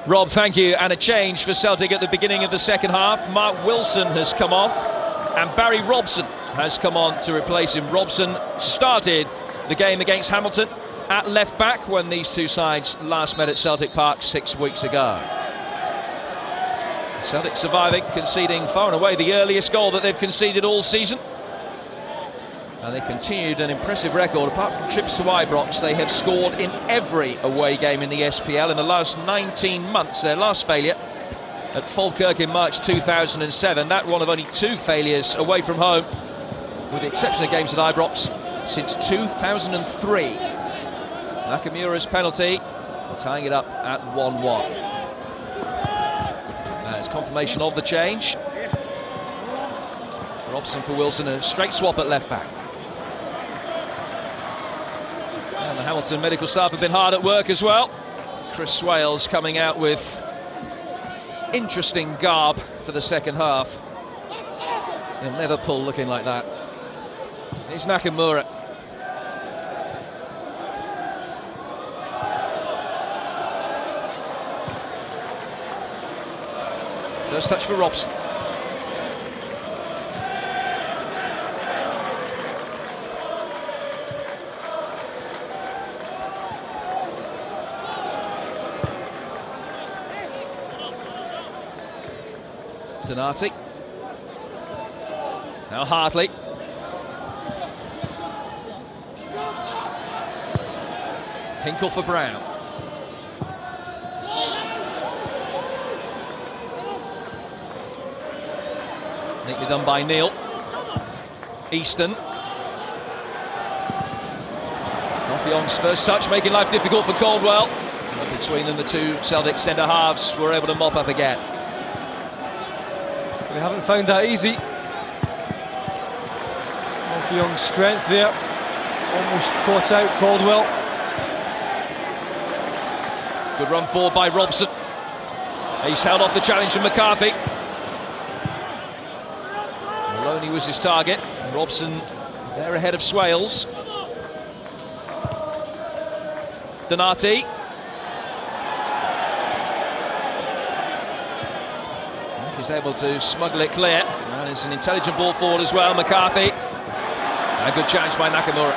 Rob, thank you. And a change for Celtic at the beginning of the second half. Mark Wilson has come off and Barry Robson has come on to replace him. Robson started the game against Hamilton at left back when these two sides last met at Celtic Park 6 weeks ago. Celtic surviving, conceding far and away the earliest goal that they've conceded all season. And they continued an impressive record. Apart from trips to Ibrox, they have scored in every away game in the SPL in the last 19 months. Their last failure at Falkirk in March 2007. That one of only 2 failures away from home, with the exception of games at Ibrox, since 2003. Nakamura's penalty, tying it up at 1-1. That's confirmation of the change. Robson for Wilson, a straight swap at left back. And the Hamilton medical staff have been hard at work as well. Chris Swales coming out with interesting garb for the second half. He'll never pull looking like that. Here's Nakamura. First touch for Robson. Donati. Now Hartley. Hinkle for Brown. Neatly done by Neil. Easton. Offyong's first touch, making life difficult for Caldwell. But between them, the two Celtic centre-halves were able to mop up again. They haven't found that easy. Offyong's strength there. Almost caught out Caldwell. Good run forward by Robson. He's held off the challenge from McCarthy. Maloney was his target. Robson there ahead of Swales. Donati. He's able to smuggle it clear. And it's an intelligent ball forward as well. McCarthy. And a good challenge by Nakamura.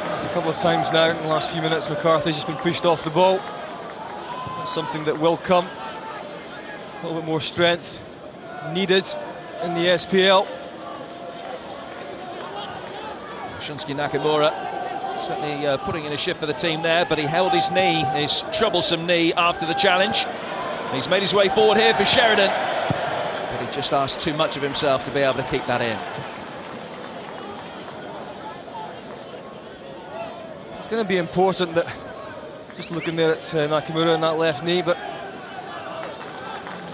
That's a couple of times now in the last few minutes. McCarthy's just been pushed off the ball. That's something that will come. A little bit more strength needed in the SPL. Shunsuke Nakamura certainly putting in a shift for the team there, but he held his knee, his troublesome knee, after the challenge. He's made his way forward here for Sheridan, but he just asked too much of himself to be able to keep that in. It's going to be important that, just looking there at Nakamura and that left knee, but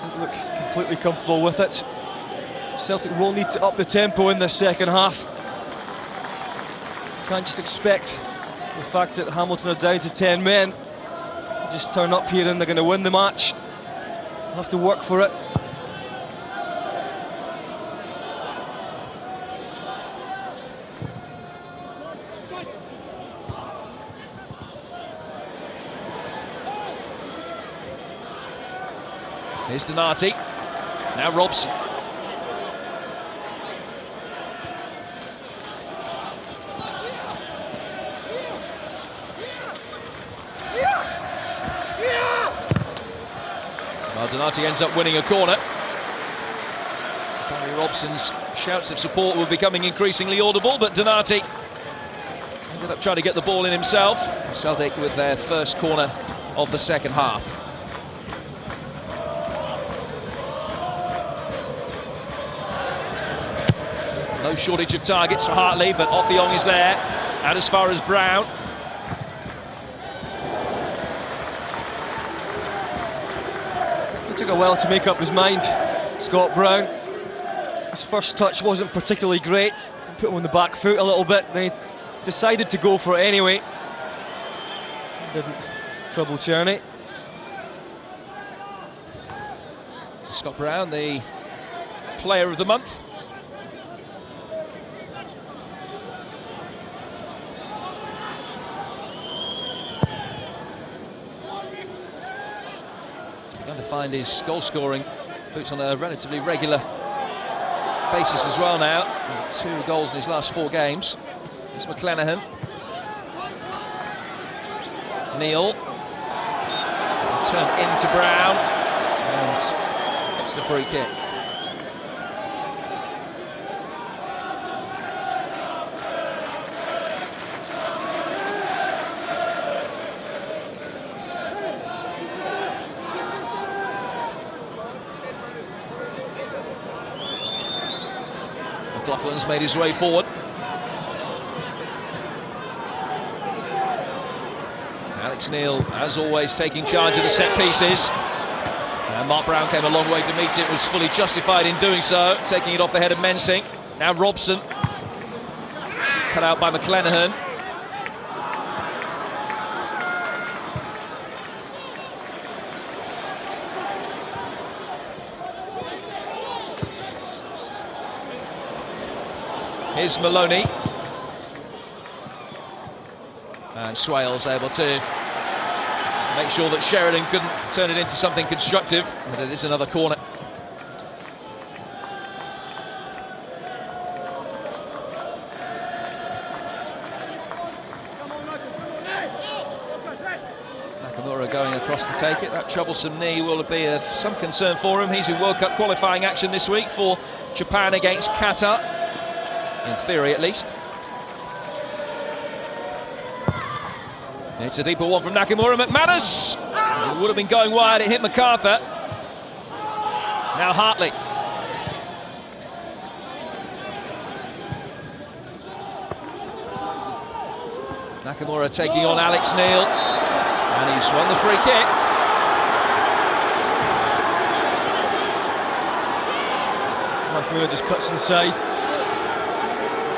doesn't look completely comfortable with it. Celtic will need to up the tempo in this second half. Can't just expect the fact that Hamilton are down to 10 men. Just turn up here and they're going to win the match. Have to work for it. Here's Donati. Now Robson. Well, Donati ends up winning a corner. Barry Robson's shouts of support were becoming increasingly audible, but Donati ended up trying to get the ball in himself. Celtic with their first corner of the second half. No shortage of targets for Hartley, but Offyong is there, and as far as Brown. It took a while to make up his mind, Scott Brown. His first touch wasn't particularly great, put him on the back foot a little bit, then he decided to go for it anyway. Didn't trouble Czerny. Scott Brown, the player of the month. begun to find his goal-scoring boots on a relatively regular basis as well now. 2 goals in his last 4 games. It's McClenaghan. Neil. Turn into Brown. And it's the free kick. McLaughlin's made his way forward. Alex Neil, as always, taking charge of the set pieces. And Mark Brown came a long way to meet it, was fully justified in doing so, taking it off the head of Mensing. Now Robson, cut out by McClenaghan. Here's Maloney. And Swales able to make sure that Sheridan couldn't turn it into something constructive, but it is another corner. Nakamura going across to take it. That troublesome knee will be of some concern for him. He's in World Cup qualifying action this week for Japan against Qatar, in theory at least. It's a deeper one from Nakamura. McManus! It would have been going wide, it hit MacArthur. Now Hartley. Nakamura taking on Alex Neil. And he's won the free kick. Nakamura just cuts inside.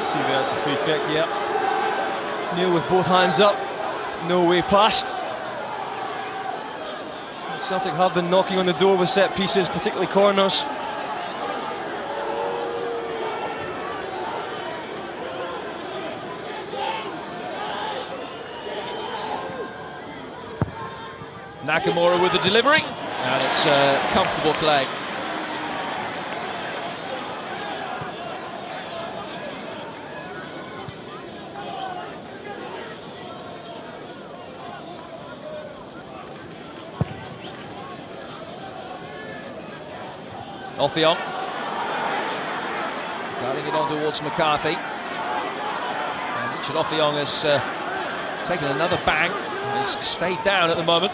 See there, it's a free kick, yeah. Neil with both hands up. No way past. Celtic have been knocking on the door with set pieces, particularly corners. Nakamura with the delivery, and it's a comfortable play. Offiong guiding it on towards McCarthy, and Richard Offiong has taken another bang and has stayed down at the moment.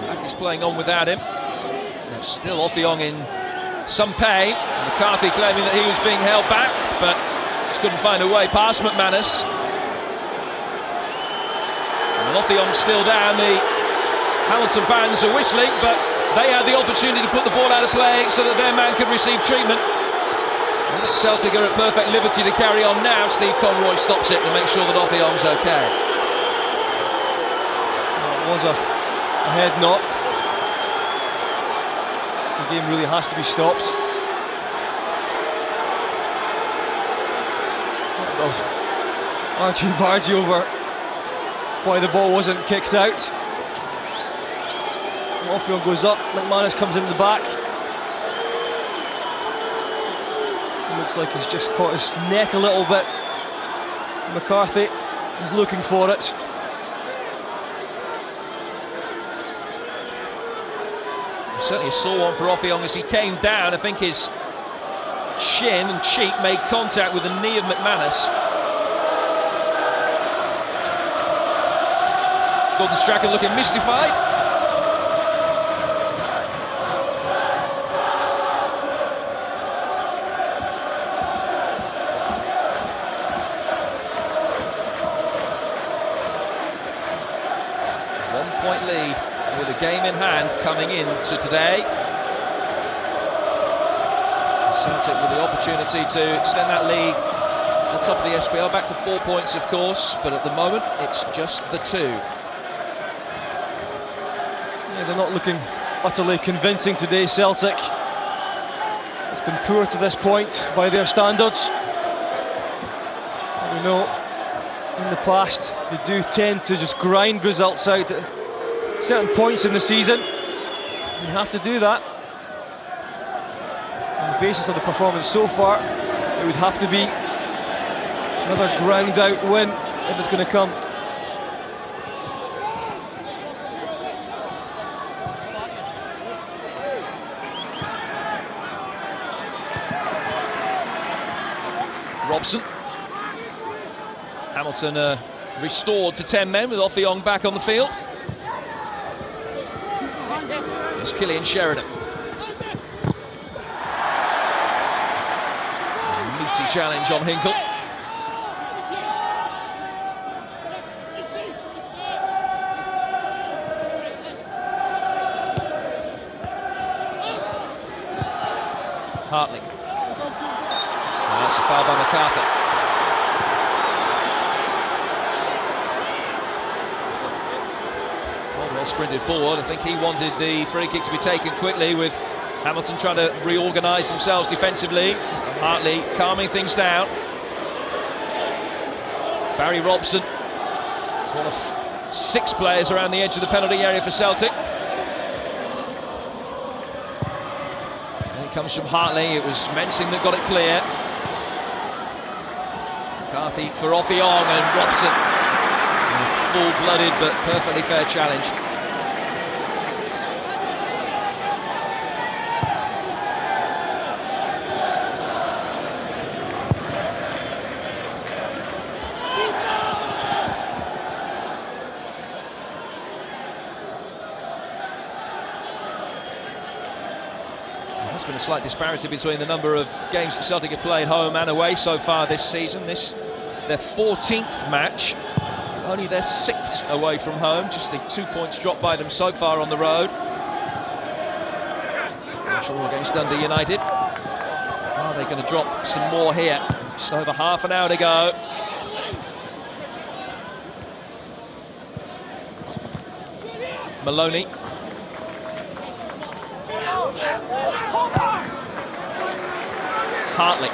Back is playing on without him. Now still Offiong in some pain. McCarthy claiming that he was being held back, but just couldn't find a way past McManus. And Offiong still down. The Hamilton fans are whistling, but they had the opportunity to put the ball out of play so that their man could receive treatment. I think Celtic are at perfect liberty to carry on now. Steve Conroy stops it to make sure that Offiong's okay. Well, it was a head knock. The game really has to be stopped. Archie over why the ball wasn't kicked out. Offiong goes up, McManus comes into the back. Looks like he's just caught his neck a little bit. McCarthy is looking for it. Certainly a sore one for Offiong as he came down. I think his shin and cheek made contact with the knee of McManus. Gordon Strachan looking mystified. One-point lead with a game in hand coming into today. Celtic with the opportunity to extend that lead at the top of the SPL back to 4 points, of course, but at the moment it's just the 2. Yeah, they're not looking utterly convincing today, Celtic. It's been poor to this point by their standards. We know in the past they do tend to just grind results out at certain points in the season. You have to do that. On the basis of the performance so far, it would have to be another ground out win if it's going to come. Robson. Hamilton restored to 10 men with Offiong back on the field. Here's Killian Sheridan. A meaty challenge on Hinkle. Hartley. That's a foul by MacArthur. Caldwell sprinted forward. I think he wanted the free kick to be taken quickly, with Hamilton trying to reorganise themselves defensively. Hartley calming things down. Barry Robson, one of 6 players around the edge of the penalty area for Celtic. And it comes from Hartley. It was Mensing that got it clear. McCarthy for Offiong, and Robson. A full-blooded but perfectly fair challenge. There's been a slight disparity between the number of games that Celtic have played home and away so far this season. This their 14th match, only their 6th away from home, just the 2 points dropped by them so far on the road. Draw against Dundee United. Are they going to drop some more here? Just over half an hour to go. Maloney. Hartley.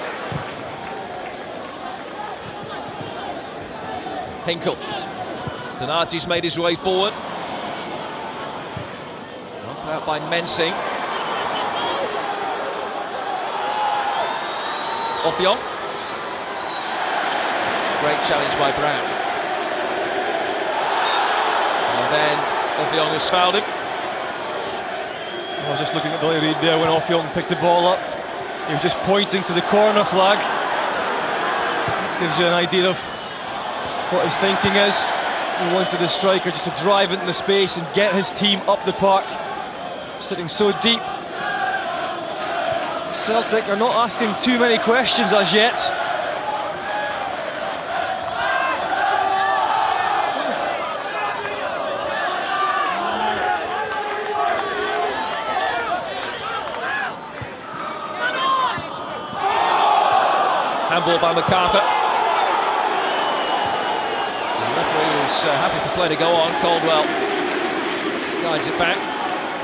Hinkle. Donati's made his way forward. Knocked out by Mensing. Offiong. Great challenge by Brown. And then Offiong has fouled him. I was just looking at the read there when Offiong picked the ball up. He was just pointing to the corner flag. Gives you an idea of what his thinking is. He wanted the striker just to drive into the space and get his team up the park. Sitting so deep. Celtic are not asking too many questions as yet. Handball by MacArthur. The referee is happy for play to go on. Caldwell guides it back.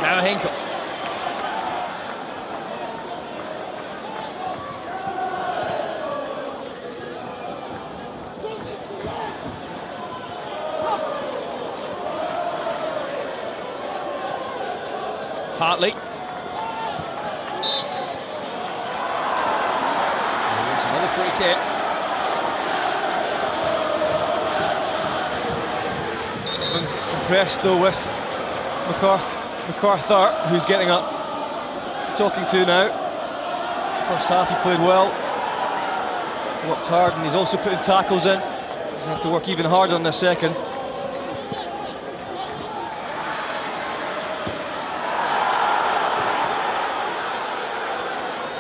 Now Hinkle. Hartley. It's another free kick. I'm impressed though with MacArthur, who's getting up, talking to now. First half he played well, worked hard, and he's also putting tackles in. He's going to have to work even harder in the second.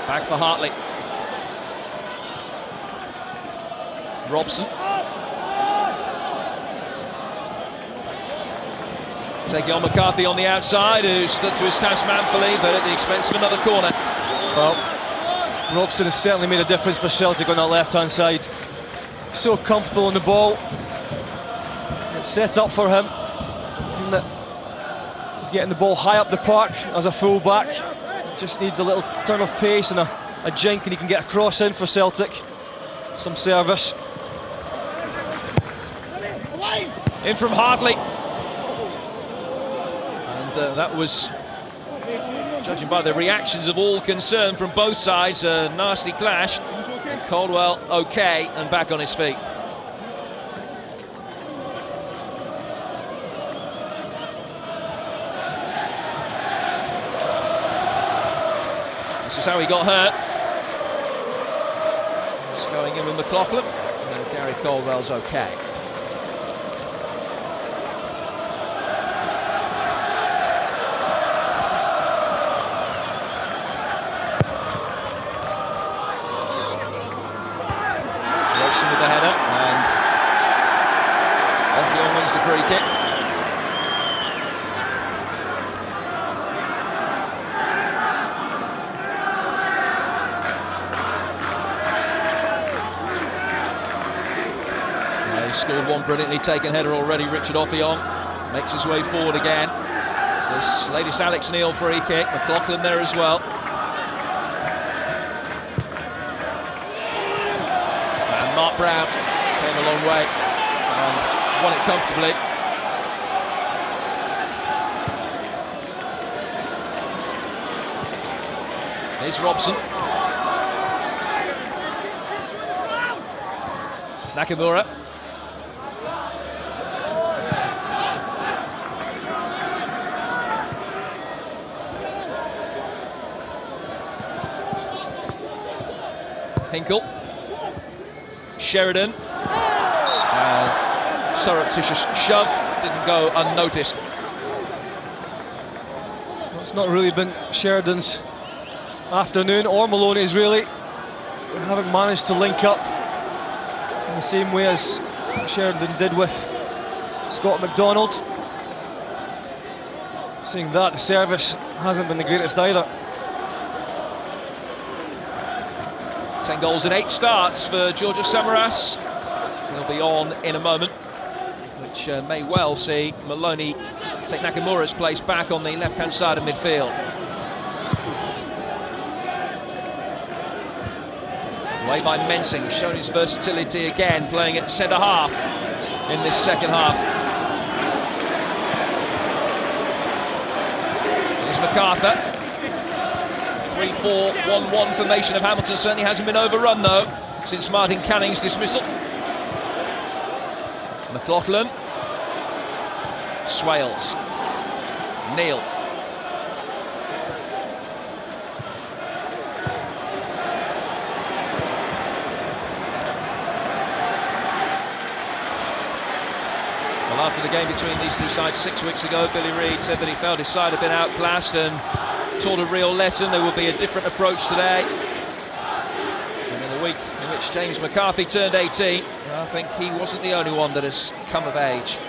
Back for Hartley. Robson. Taking on McCarthy on the outside, who stood to his task manfully, but at the expense of another corner. Well, Robson has certainly made a difference for Celtic on that left-hand side. So comfortable on the ball. It's set up for him. He's getting the ball high up the park as a full-back. Just needs a little turn of pace and a jink, and he can get a cross in for Celtic. Some service. In from Hartley. And that was Judging by the reactions of all concerned from both sides, a nasty clash. And Caldwell okay and back on his feet. This is how he got hurt. Just going in with McLaughlin, and Gary Caldwell's okay. Robson with the header, and Offion wins the free kick. He's scored one brilliantly taken header already. Richard Offion makes his way forward again. This latest Alex Neil free kick. McLaughlin there as well. And Mark Brown came a long way and won it comfortably. Here's Robson. Nakamura. Hinkle, Sheridan, surreptitious shove, didn't go unnoticed. Well, it's not really been Sheridan's afternoon, or Maloney's really. They haven't managed to link up in the same way as Sheridan did with Scott McDonald. Seeing that, the service hasn't been the greatest either. 10 goals in 8 starts for Georgios Samaras. He'll be on in a moment, which may well see Maloney take Nakamura's place back on the left-hand side of midfield. Away by Mensing, showing his versatility again, playing at centre-half in this second half. Here's MacArthur. 3-4-1-1 formation of Hamilton certainly hasn't been overrun though since Martin Canning's dismissal. McLaughlin, Swales, Neil. Well, after the game between these two sides 6 weeks ago, Billy Reid said that he felt his side had been outclassed and taught a real lesson. There will be a different approach today. And in the week in which James McCarthy turned 18, I think he wasn't the only one that has come of age.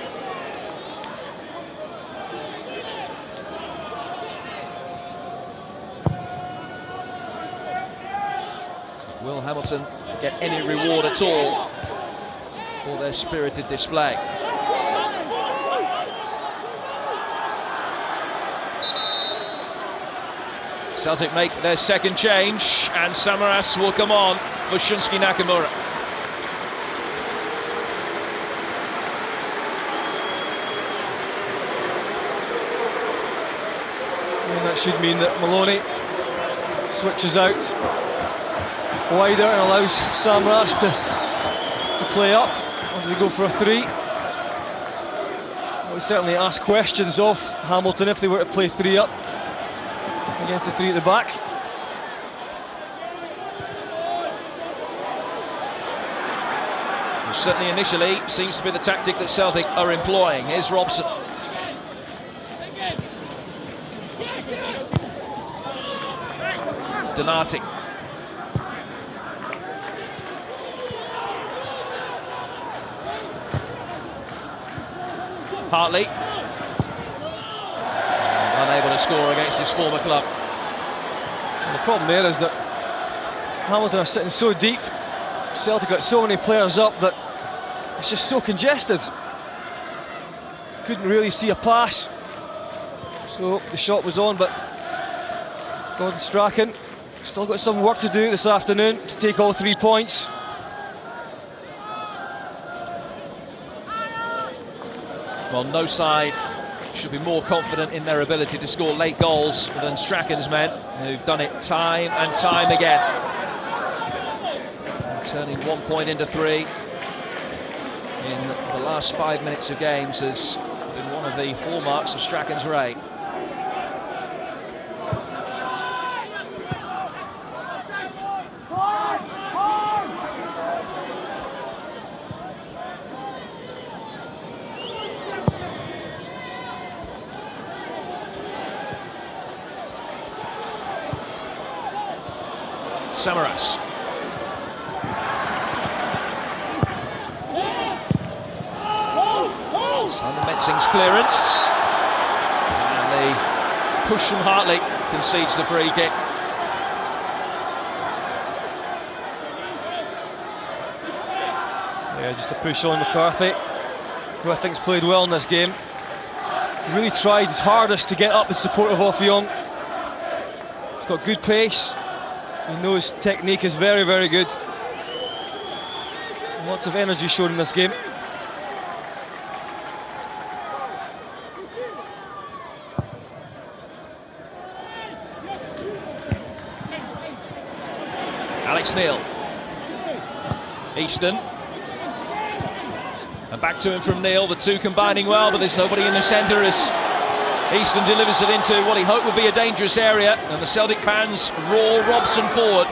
Will Hamilton get any reward at all for their spirited display? Celtic make their second change, and Samaras will come on for Shunsuke Nakamura. And that should mean that Maloney switches out wider and allows Samaras to play up. Or do they go for a 3? Well, we certainly ask questions of Hamilton if they were to play 3 up against the 3 at the back. Well, certainly initially seems to be the tactic that Celtic are employing. Here's Robson. Donati. Hartley. Unable to score against his former club. And the problem there is that Hamilton are sitting so deep. Celtic got so many players up that it's just so congested. Couldn't really see a pass. So the shot was on, but Gordon Strachan still got some work to do this afternoon to take all 3 points. Well, no side should be more confident in their ability to score late goals than Strachan's men, who've done it time and time again. And turning 1 point into 3 in the last 5 minutes of games has been one of the hallmarks of Strachan's reign. Samaras. Simon Metzing's clearance. And the push from Hartley concedes the free kick. Yeah, just a push on McCarthy, who I think's played well in this game. He really tried his hardest to get up in support of Offiong. He's got good pace. He knows technique is very, very good. Lots of energy shown in this game. Alex Neil. Easton. And back to him from Neil, the two combining well, but there's nobody in the centre as Easton delivers it into what he hoped would be a dangerous area, and the Celtic fans roar Robson forward.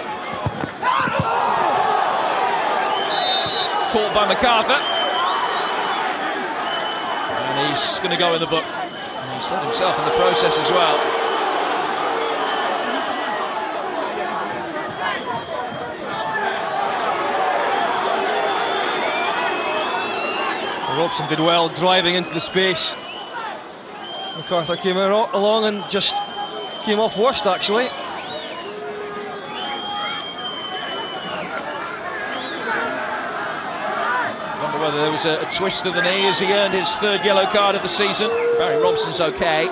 Caught by MacArthur. And he's going to go in the book. And he's hurt himself in the process as well. Robson did well driving into the space. MacArthur came along and just came off worst, actually. Wonder whether there was a twist of the knee as he earned his 3rd yellow card of the season. Barry Robson's okay.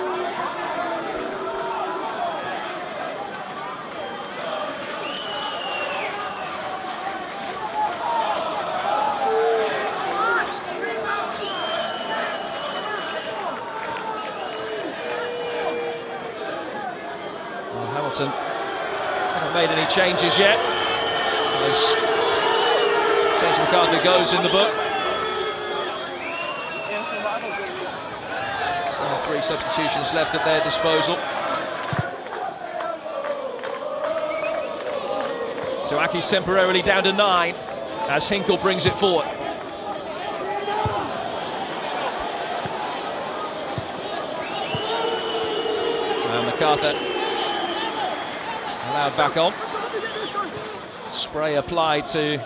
Hamilton haven't made any changes yet as James McCarthy goes in the book. Still 3 substitutions left at their disposal. So Aki's temporarily down to 9 as Hinkle brings it forward. And MacArthur allowed back on. Spray applied to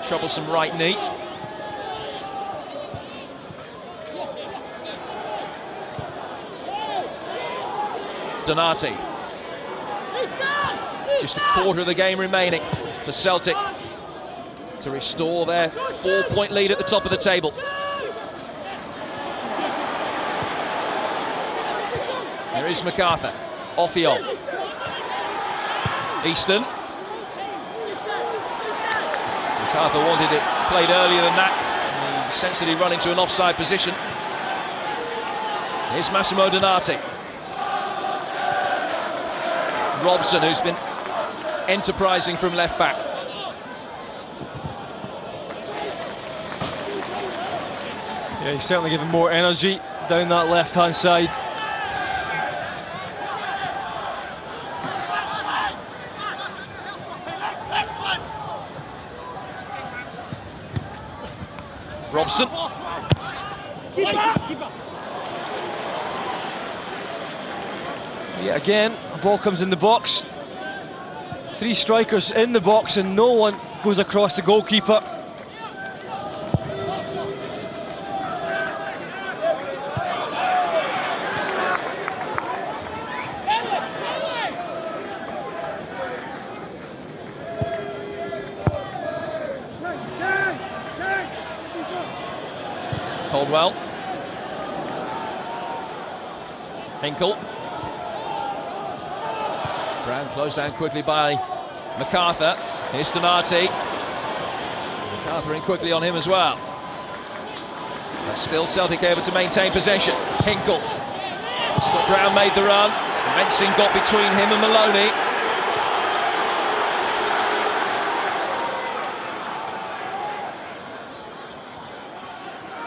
troublesome right knee. Donati. Just a quarter of the game remaining for Celtic to restore their 4-point lead at the top of the table. There is MacArthur. Offiong. Easton. MacArthur wanted it played earlier than that. He sensed that he'd run into an offside position. Here's Massimo Donati. Robson, who's been enterprising from left back. Yeah, he's certainly given more energy down that left-hand side. Robson. Yeah, again, the ball comes in the box. 3 strikers in the box and no one goes across the goalkeeper. Caldwell. Hinkle. Brown closed down quickly by MacArthur. Here's Donati. MacArthur in quickly on him as well. But still Celtic able to maintain possession. Hinkle. Scott Brown made the run. Mensing got between him and Maloney.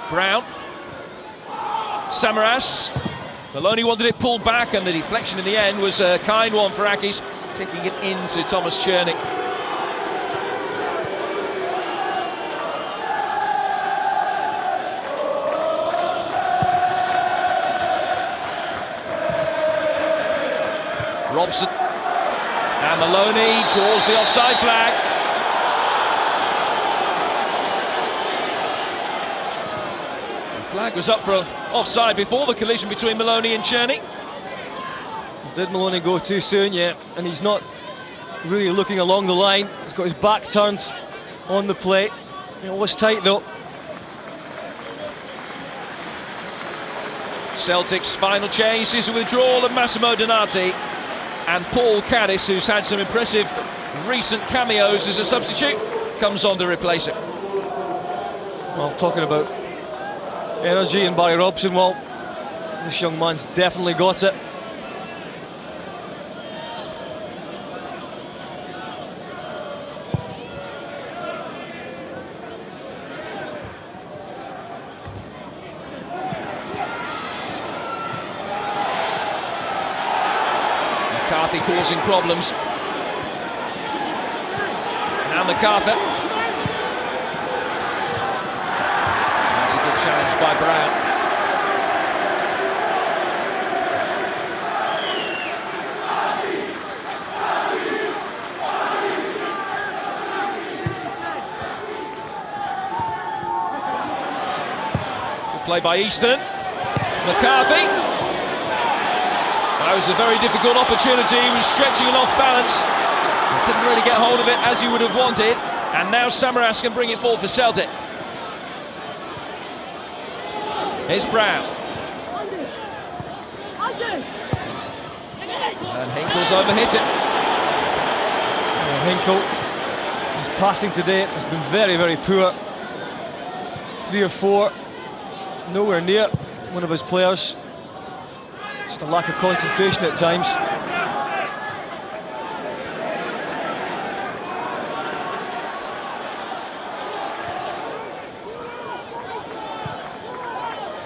Brown. Samaras. Maloney wanted it pulled back, and the deflection in the end was a kind one for Akis, taking it into Thomas Cherny. Robson. And Maloney draws the offside flag. The flag was up for offside before the collision between Maloney and Cherny. Did Maloney go too soon? Yeah, and he's not really looking along the line. He's got his back turned on the plate. It was tight though. Celtic's final change is a withdrawal of Massimo Donati and Paul Caddis, who's had some impressive recent cameos as a substitute, comes on to replace him. Well, talking about energy and Barry Robson, well, this young man's definitely got it. McCarthy causing problems. Now MacArthur. That's a good challenge by Brown. Good play by Easton. McCarthy. That was a very difficult opportunity. He was stretching it off balance. Didn't really get hold of it as he would have wanted. And now Samaras can bring it forward for Celtic. Here's Brown. And Hinkle's overhit it. Yeah, Hinkle, his passing today has been very, very poor. 3 or 4, nowhere near one of his players. Just a lack of concentration at times.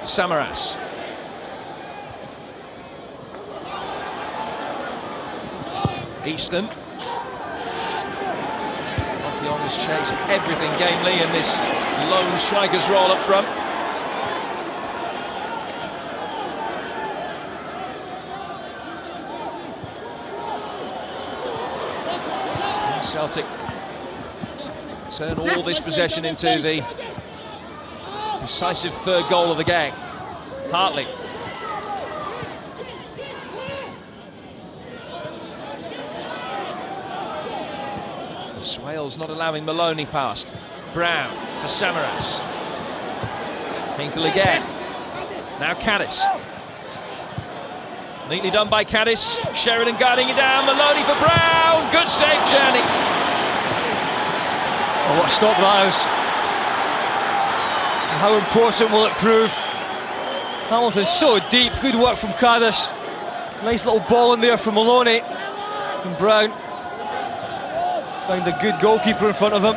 Samaras. Easton. Off has chased everything gamely in this lone striker's role up front. Celtic turn all this possession into the decisive third goal of the game. Hartley. Swales not allowing Maloney past. Brown for Samaras. Hinkle again. Now Caddis. Neatly done by Caddis. Sheridan guiding it down. Maloney for Brown. Good save, Cherny. Oh, what a stop that is. And how important will it prove? Hamilton's so deep. Good work from Caddis. Nice little ball in there from Maloney. And Brown found a good goalkeeper in front of him.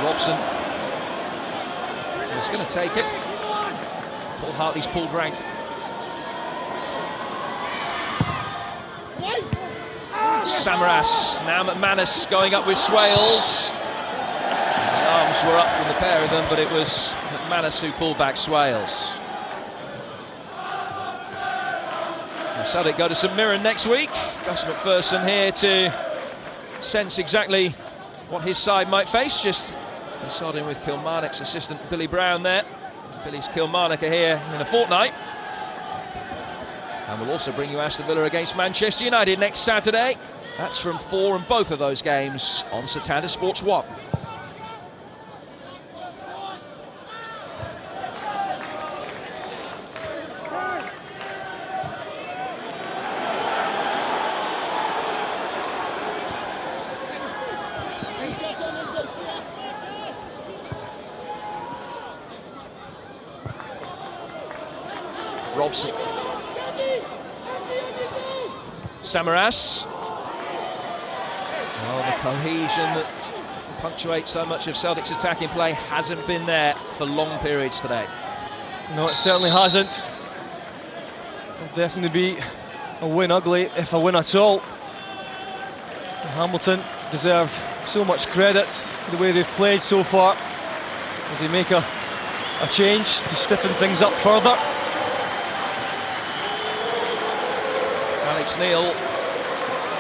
Robson is going to take it. Paul Hartley's pulled rank. Samaras, now McManus going up with Swales. The arms were up from the pair of them, but it was McManus who pulled back Swales. Celtic go to St Mirren next week. Gus McPherson here to sense exactly what his side might face. Just consulting with Kilmarnock's assistant Billy Brown there. Billy's Kilmarnock are here in a fortnight. And we'll also bring you Aston Villa against Manchester United next Saturday. That's from 4 in both of those games on Satanda Sports 1. Robson. Samaras. Oh, the cohesion that punctuates so much of Celtic's attacking play hasn't been there for long periods today. No, it certainly hasn't. It'll definitely be a win ugly, if a win at all. And Hamilton deserve so much credit for the way they've played so far, as they make a change to stiffen things up further. Alex Neil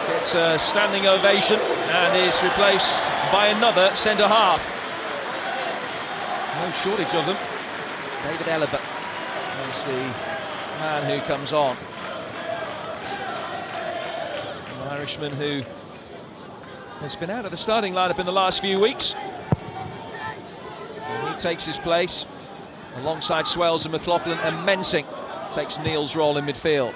gets a standing ovation and is replaced by another centre-half. No shortage of them. David Elliott is the man who comes on. An Irishman who has been out of the starting lineup in the last few weeks. And he takes his place alongside Swales and McLaughlin, and Mensing takes Neil's role in midfield.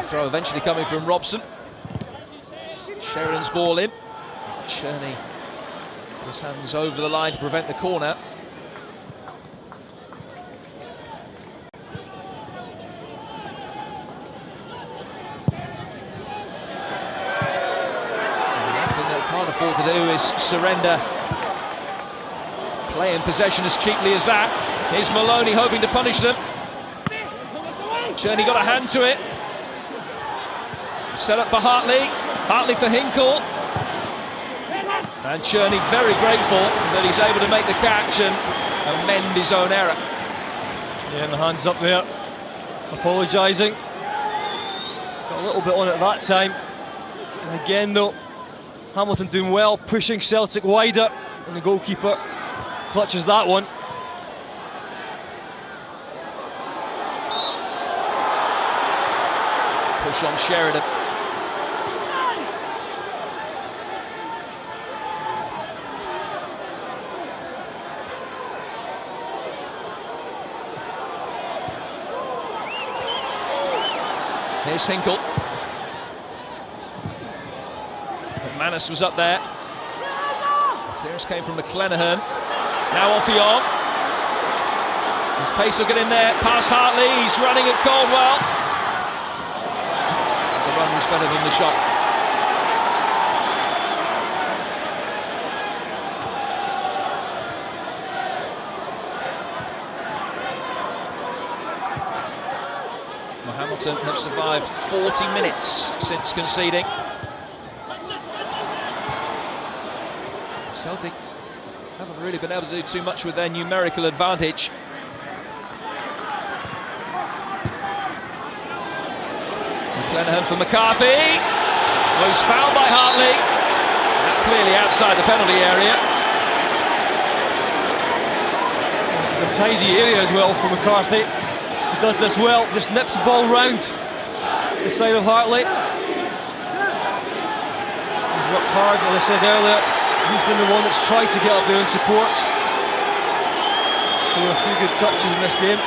Throw eventually coming from Robson. Sheridan's ball in. Cherney his hands over the line to prevent the corner. One thing they can't afford to do is surrender. Play in possession as cheaply as that. Here's Maloney hoping to punish them. Cherney got a hand to it. Set up for Hartley. Hartley for Hinkle. And Cherney very grateful that he's able to make the catch and amend his own error. Yeah, and the hands up there, apologising. Got a little bit on it that time. And again though, Hamilton doing well, pushing Celtic wider, and the goalkeeper clutches that one. Push on Sheridan. Here's Hinkle. McManus was up there. Clearance came from McClenaghan. Now Offion. His pace will get in there. Past Hartley. He's running at Caldwell. The run was better than the shot. Hamilton have survived 40 minutes since conceding. Celtic haven't really been able to do too much with their numerical advantage. McClenaghan for McCarthy. Oh, he's fouled by Hartley. Clearly outside the penalty area. It was a tidy area as well for McCarthy. He does this well, just nips the ball round the side of Hartley. He's worked hard, as I said earlier. He's been the one that's tried to get up there and support. So a few good touches in this game.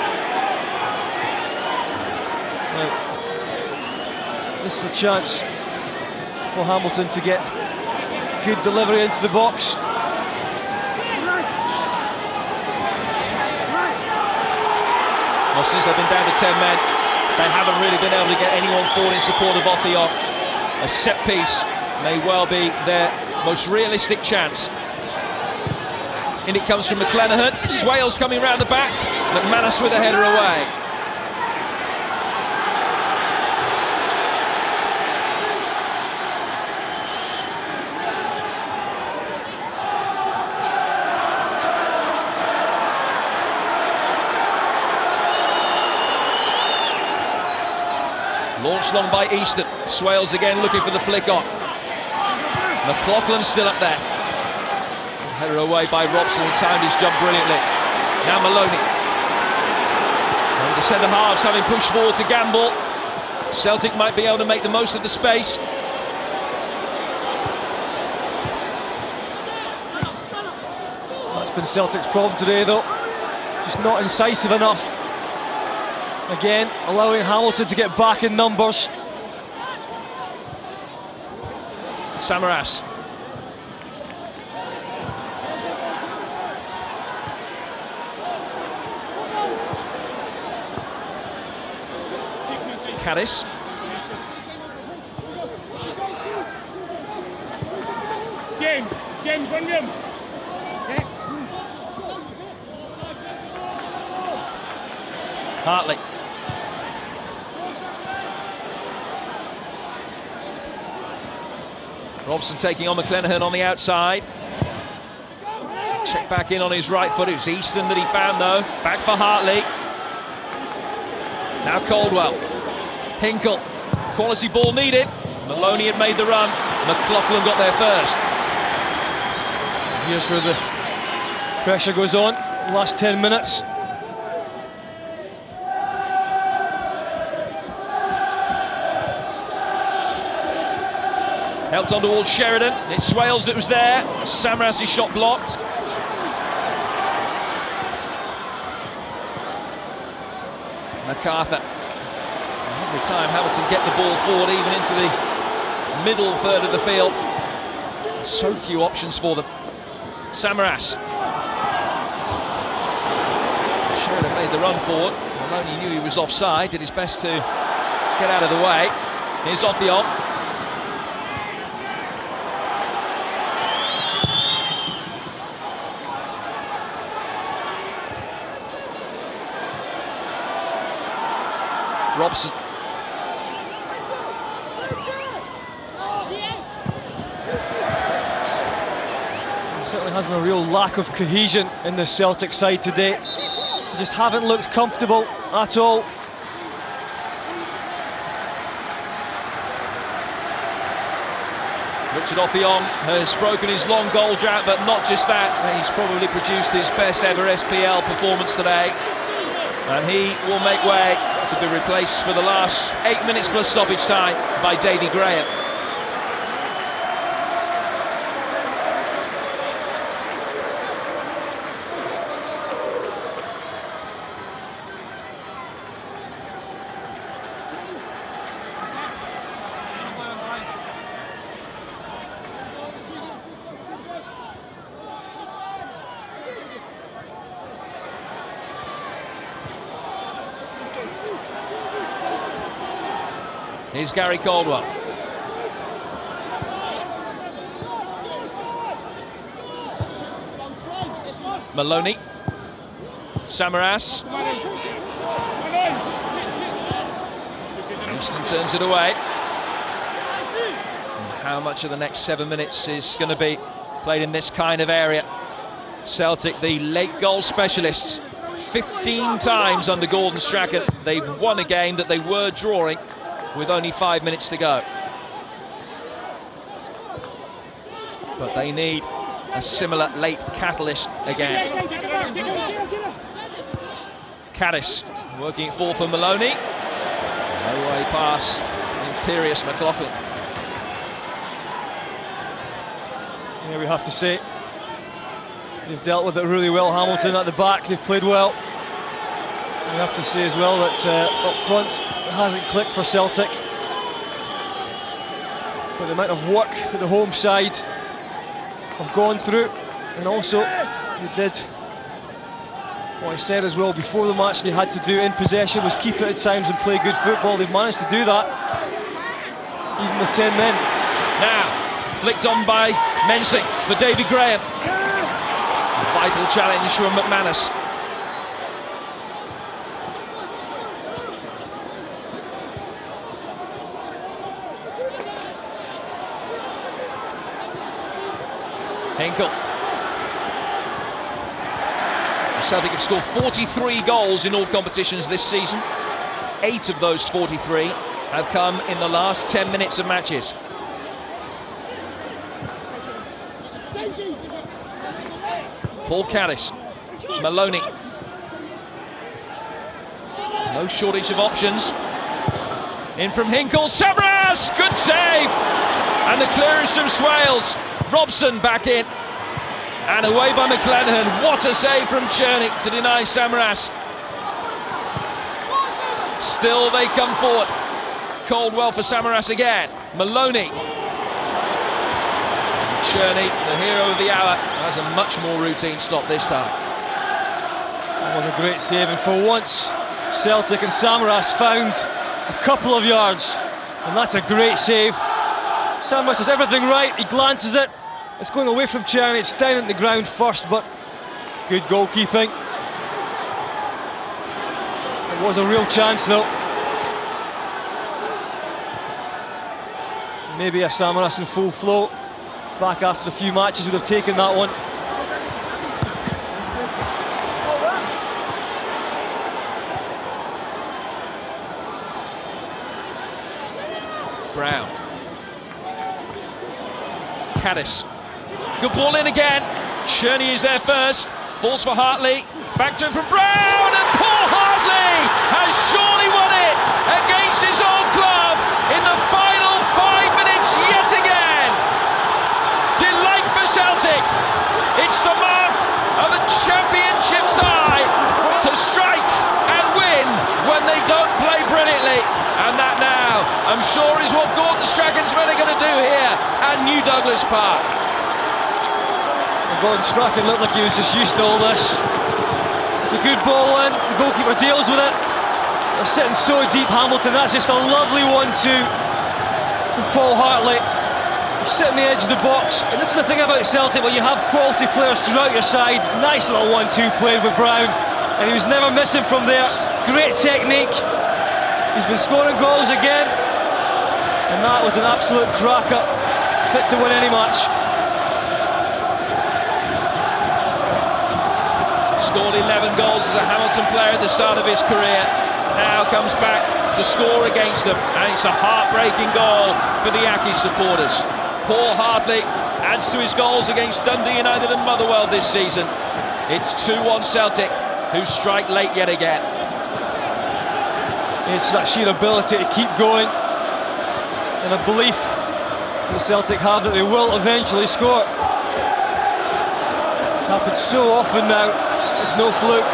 Now, this is a chance for Hamilton to get good delivery into the box. Well, since they've been down to 10 men, they haven't really been able to get anyone forward in support of Offion. A set piece may well be their most realistic chance. In it comes from McClenaghan. Swales coming round the back. McManus with a header away. Launched long by Easton. Swales again looking for the flick on. McLaughlin still up there. Header away by Robson, who timed his jump brilliantly. Now Maloney. And the centre halves having pushed forward to gamble. Celtic might be able to make the most of the space. That's been Celtic's problem today, though. Just not incisive enough. Again, allowing Hamilton to get back in numbers. Samaras. Caddis. James, run him. Hartley. Robson taking on McClenaghan on the outside. Check back in on his right foot. It's Easton that he found though. Back for Hartley. Now Caldwell. Hinkle. Quality ball needed. Maloney had made the run. McLaughlin got there first. Here's where the pressure goes on. Last 10 minutes. Helped on towards Sheridan. It's Swales that was there. Samaras' shot blocked. MacArthur. Every time Hamilton get the ball forward, even into the middle third of the field. So few options for them. Samaras. Sheridan made the run forward. Maloney knew he was offside, did his best to get out of the way. Here's off the on. Robson. There certainly has been a real lack of cohesion in the Celtic side today. They just haven't looked comfortable at all. Richard Offiong has broken his long goal drought, but not just that. He's probably produced his best ever SPL performance today. And he will make way to be replaced for the last 8 minutes plus stoppage time by Davy Graham. Here's Gary Caldwell. Maloney. Samaras. Easton turns it away. And how much of the next 7 minutes is going to be played in this kind of area? Celtic, the late goal specialists, 15 times under Gordon Strachan. They've won a game that they were drawing with only 5 minutes to go. But they need a similar late catalyst again. Caddis working it forward for Maloney. No way past imperious McLaughlin. Yeah, we have to say, they've dealt with it really well. Hamilton at the back, they've played well. We have to say as well that up front it hasn't clicked for Celtic. But the amount of work that the home side have gone through, and also they did what I said as well before the match they had to do in possession was keep it at times and play good football. They've managed to do that, even with 10 men. Now, flicked on by Mensing for Davy Graham. A vital challenge from McManus. Hinkle. Celtic have scored 43 goals in all competitions this season. 8 of those 43 have come in the last 10 minutes of matches. Paul Caddis. Maloney. No shortage of options. In from Hinkle. Samaras! Good save! And the clearance from Swales. Robson back in. And away by McClenaghan. What a save from Czerny to deny Samaras. Still they come forward. Caldwell for Samaras again. Maloney. Czerny, the hero of the hour, has a much more routine stop this time. That was a great save, and for once Celtic and Samaras found a couple of yards, and that's a great save. Samaras does everything right, he glances it, it's going away from Czerny, it's down on the ground first, but good goalkeeping. It was a real chance though. Maybe a Samaras in full flow, back after a few matches would have taken that one. Brown. Caddis. Good ball in again. Czerny is there first. Falls for Hartley. Back to him from Brown, and Paul Hartley has surely won it against his old club in the final 5 minutes yet again. Delight for Celtic. It's the mark of a championship side to strike and win when they don't play brilliantly. And that now, I'm sure, is what Gordon Strachan's men are going to do here at New Douglas Park. Gordon Strachan looked like he was just used to all this. It's a good ball in, the goalkeeper deals with it. They're sitting so deep, Hamilton, that's just a lovely 1-2 from Paul Hartley. He's sitting the edge of the box, and this is the thing about Celtic, when you have quality players throughout your side. Nice little 1-2 played with Brown, and he was never missing from there. Great technique. He's been scoring goals again, and that was an absolute cracker, fit to win any match. Scored 11 goals as a Hamilton player at the start of his career. Now comes back to score against them, and it's a heartbreaking goal for the Aki supporters. Paul Hartley adds to his goals against Dundee United and Motherwell this season. It's 2-1 Celtic, who strike late yet again. It's that sheer ability to keep going, and a belief that Celtic have that they will eventually score. It's happened so often now, it's no fluke.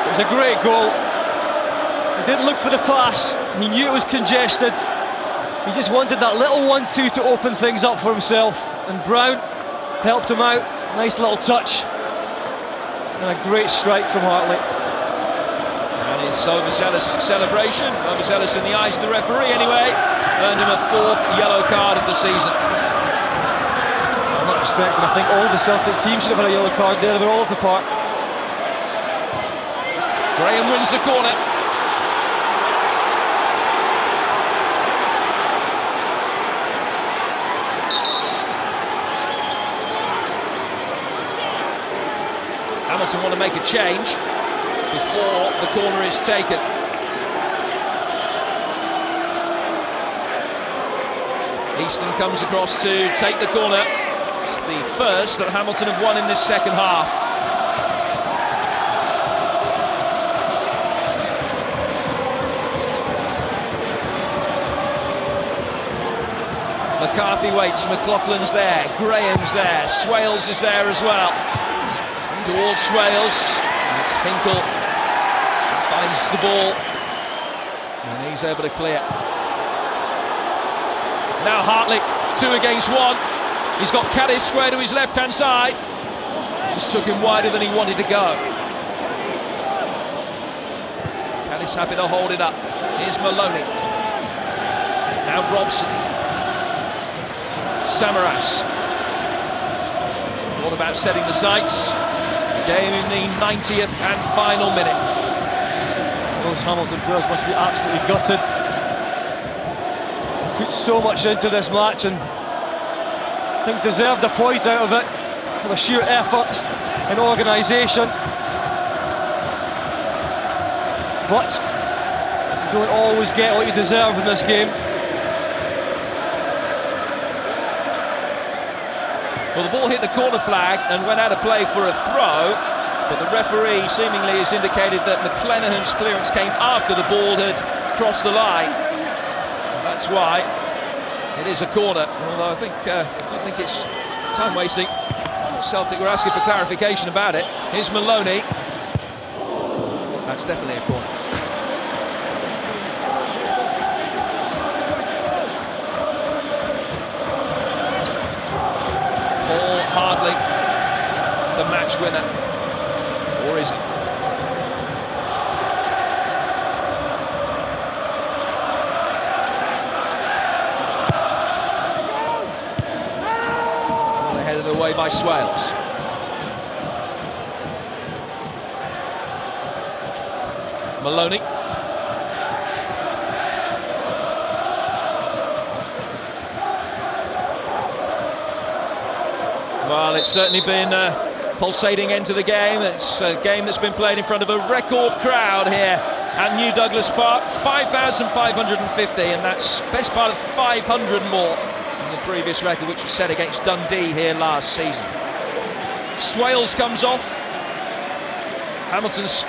It was a great goal. He didn't look for the pass, he knew it was congested. He just wanted that little 1-2 to open things up for himself, and Brown helped him out. Nice little touch, and a great strike from Hartley. And it's overzealous celebration. Overzealous in the eyes of the referee anyway. Earned him a 4th yellow card of the season. In that respect, and I think all the Celtic teams should have had a yellow card there. They were all off the park. Graham wins the corner. Hamilton want to make a change before the corner is taken. Easton comes across to take the corner. It's the first that Hamilton have won in this second half. McCarthy waits, McLaughlin's there, Graham's there, Swales is there as well. Towards Swales, and it's Hinkle finds the ball, and he's able to clear. Now Hartley, 2 against 1. He's got Caddis square to his left-hand side. Just took him wider than he wanted to go. Caddis happy to hold it up. Here's Maloney. Now Robson. Samaras. Thought about setting the sights. Game in the 90th and final minute. Those Hamilton players must be absolutely gutted. Put so much into this match, and I think deserved a point out of it for the sheer effort and organisation. But you don't always get what you deserve in this game. Well, the ball hit the corner flag and went out of play for a throw, but the referee seemingly has indicated that McClenaghan's clearance came after the ball had crossed the line. And that's why it is a corner, although I don't think it's Time wasting. Celtic were asking for clarification about it. Here's Maloney. That's definitely a corner. Paul Hardley, the match winner. Or is it? Headed away by Swales. Maloney. Well, it's certainly been a pulsating end to the game. It's a game that's been played in front of a record crowd here at New Douglas Park, 5,550, and that's best part of 500 more than the previous record, which was set against Dundee here last season. Swales comes off. Hamilton's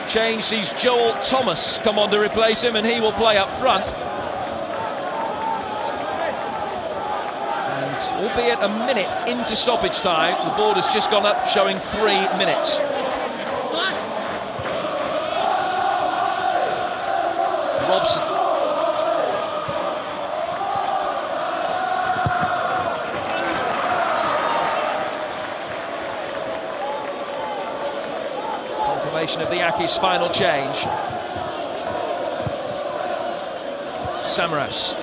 change sees Joel Thomas come on to replace him, and he will play up front. And albeit a minute into stoppage time, the board has just gone up showing 3 minutes. Robson. Confirmation of the Aki's final change. Samaras.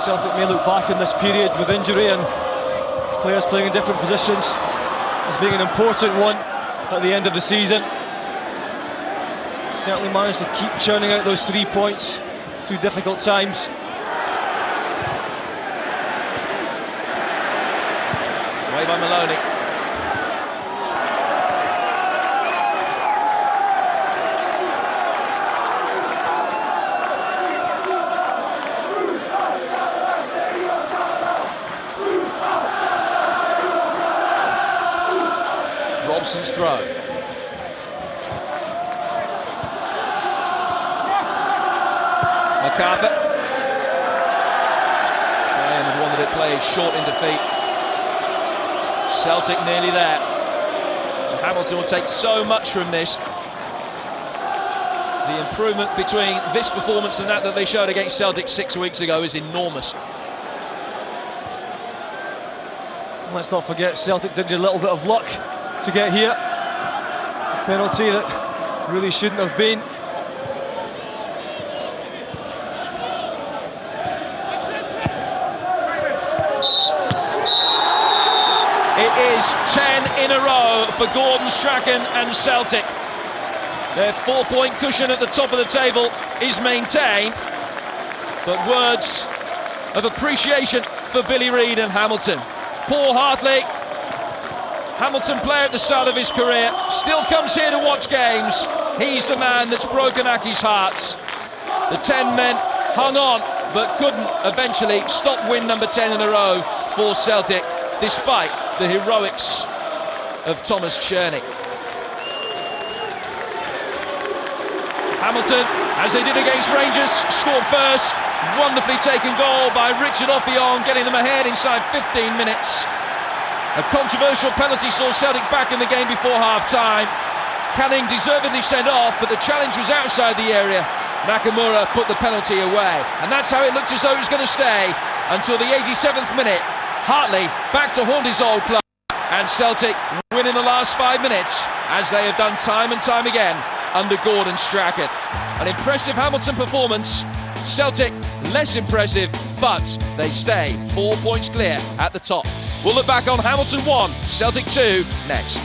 Celtic may look back in this period with injury and players playing in different positions as being an important one at the end of the season. Certainly managed to keep churning out those 3 points through difficult times. Away by Maloney. Robson's throw. MacArthur. Graham had wanted it played short in defeat. Celtic nearly there. And Hamilton will take so much from this. The improvement between this performance and that they showed against Celtic 6 weeks ago is enormous. Let's not forget Celtic did need a little bit of luck to get here. A penalty that really shouldn't have been. It is 10 in a row for Gordon Strachan and Celtic. Their 4-point cushion at the top of the table is maintained, but words of appreciation for Billy Reid and Hamilton. Paul Hartley, Hamilton player at the start of his career, still comes here to watch games. He's the man that's broken Aki's hearts. The 10 men hung on, but couldn't eventually stop win number 10 in a row for Celtic, despite the heroics of Thomas Cherney. Hamilton, as they did against Rangers, scored first. Wonderfully taken goal by Richard Offiong, getting them ahead inside 15 minutes. A controversial penalty saw Celtic back in the game before half-time. Canning deservedly sent off, but the challenge was outside the area. Nakamura put the penalty away, and that's how it looked as though it was going to stay until the 87th minute. Hartley back to haunt his old club, and Celtic win in the last 5 minutes, as they have done time and time again under Gordon Strachan. An impressive Hamilton performance. Celtic less impressive, but they stay 4 points clear at the top. We'll look back on Hamilton 1, Celtic 2 next.